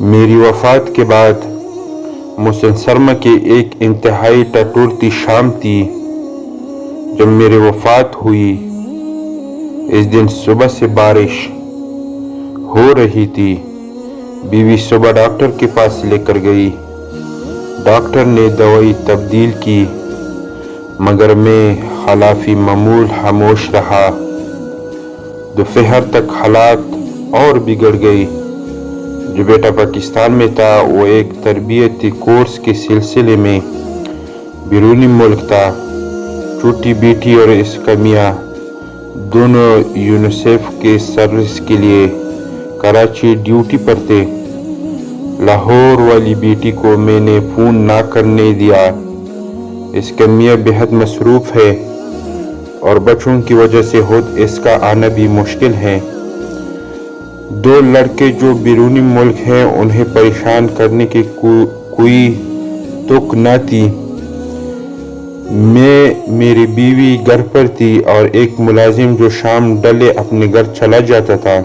میری وفات کے بعد محسن سرما کی ایک انتہائی ٹٹولتی شام تھی جب میری وفات ہوئی۔ اس دن صبح سے بارش ہو رہی تھی۔ بیوی صبح ڈاکٹر کے پاس لے کر گئی۔ ڈاکٹر نے دوائی تبدیل کی مگر میں خلافِ معمول خاموش رہا۔ دوپہر تک حالات اور بگڑ گئی۔ جو بیٹا پاکستان میں تھا وہ ایک تربیتی کورس کے سلسلے میں بیرونی ملک تھا۔ چھوٹی بیٹی اور اس کا میاں دونوں یونیسیف کے سروس کے لیے کراچی ڈیوٹی پر تھے۔ لاہور والی بیٹی کو میں نے فون نہ کرنے دیا۔ اس کا میاں بہت مصروف ہے اور بچوں کی وجہ سے خود اس کا آنا بھی مشکل ہے۔ دو لڑکے جو بیرونی ملک ہیں انہیں پریشان کرنے کی کوئی توقع نہ تھی۔ میری بیوی گھر پر تھی اور ایک ملازم جو شام ڈلے اپنے گھر چلا جاتا تھا۔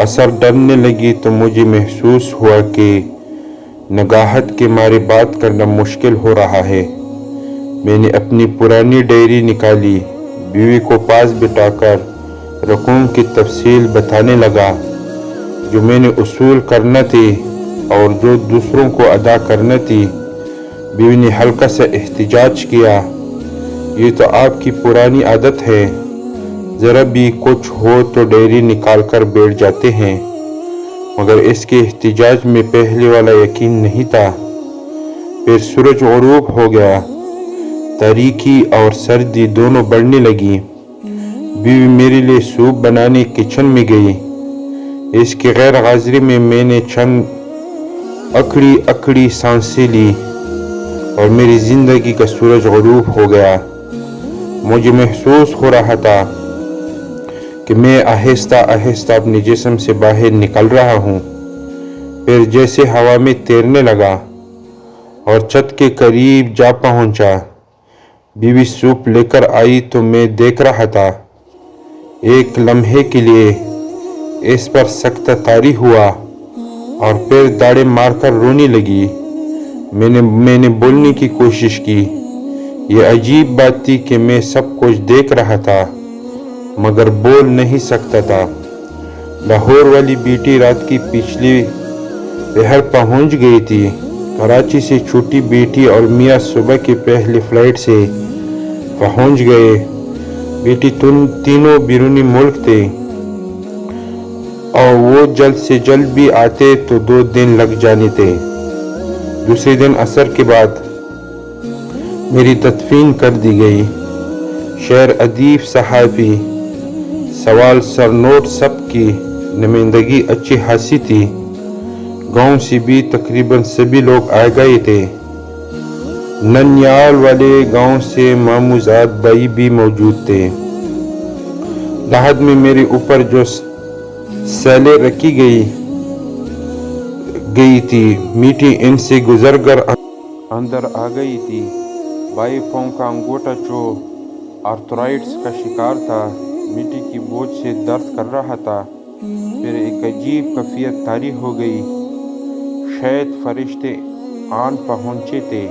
عصر ڈھلنے لگی تو مجھے محسوس ہوا کہ نگاہت کے مارے بات کرنا مشکل ہو رہا ہے۔ میں نے اپنی پرانی ڈائری نکالی، بیوی کو پاس بٹھا کر رقوم کی تفصیل بتانے لگا جو میں نے وصول کرنا تھی اور جو دوسروں کو ادا کرنا تھی۔ بیوی نے ہلکا سا احتجاج کیا، یہ تو آپ کی پرانی عادت ہے، ذرا بھی کچھ ہو تو ڈائری نکال کر بیٹھ جاتے ہیں۔ مگر اس کے احتجاج میں پہلے والا یقین نہیں تھا۔ پھر سورج غروب ہو گیا، تاریکی اور سردی دونوں بڑھنے لگی۔ بیوی میرے لیے سوپ بنانے کچن میں گئی۔ اس کی غیر حاضری میں نے چند اکڑی سانسیں لی اور میری زندگی کا سورج غروب ہو گیا۔ مجھے محسوس ہو رہا تھا کہ میں آہستہ آہستہ اپنے جسم سے باہر نکل رہا ہوں۔ پھر جیسے ہوا میں تیرنے لگا اور چھت کے قریب جا پہنچا۔ بیوی سوپ لے کر آئی تو میں دیکھ رہا تھا۔ ایک لمحے کے لیے اس پر سخت طاری ہوا اور پھر داڑیں مار کر رونے لگی۔ میں نے بولنے کی کوشش کی۔ یہ عجیب بات تھی کہ میں سب کچھ دیکھ رہا تھا مگر بول نہیں سکتا تھا۔ لاہور والی بیٹی رات کی پچھلی پہر پہنچ گئی تھی۔ کراچی سے چھوٹی بیٹی اور میاں صبح کی پہلی فلائٹ سے پہنچ گئے۔ بیٹی تینوں بیرونی ملک تھے اور وہ جلد سے جلد بھی آتے تو 2 دن لگ جانے تھے۔ دوسرے دن عصر کے بعد میری تدفین کر دی گئی۔ شعر، ادیب، صحافی، سوال سرنوٹ سب کی نمائندگی اچھی خاصی تھی۔ گاؤں سے بھی تقریباً سبھی لوگ آ گئے تھے۔ ننیال والے گاؤں سے ماموزاد بھائی بھی موجود تھے۔ لحد میں میرے اوپر جو سیلیں رکھی گئی تھی میٹھی ان سے گزر کر اندر آ گئی تھی۔ بھائی پاؤں کا انگوٹھا جو آرتھرائٹس کا شکار تھا مٹی کی بوجھ سے درد کر رہا تھا۔ پھر ایک عجیب کیفیت طاری ہو گئی، شاید فرشتے آن پہنچے تھے۔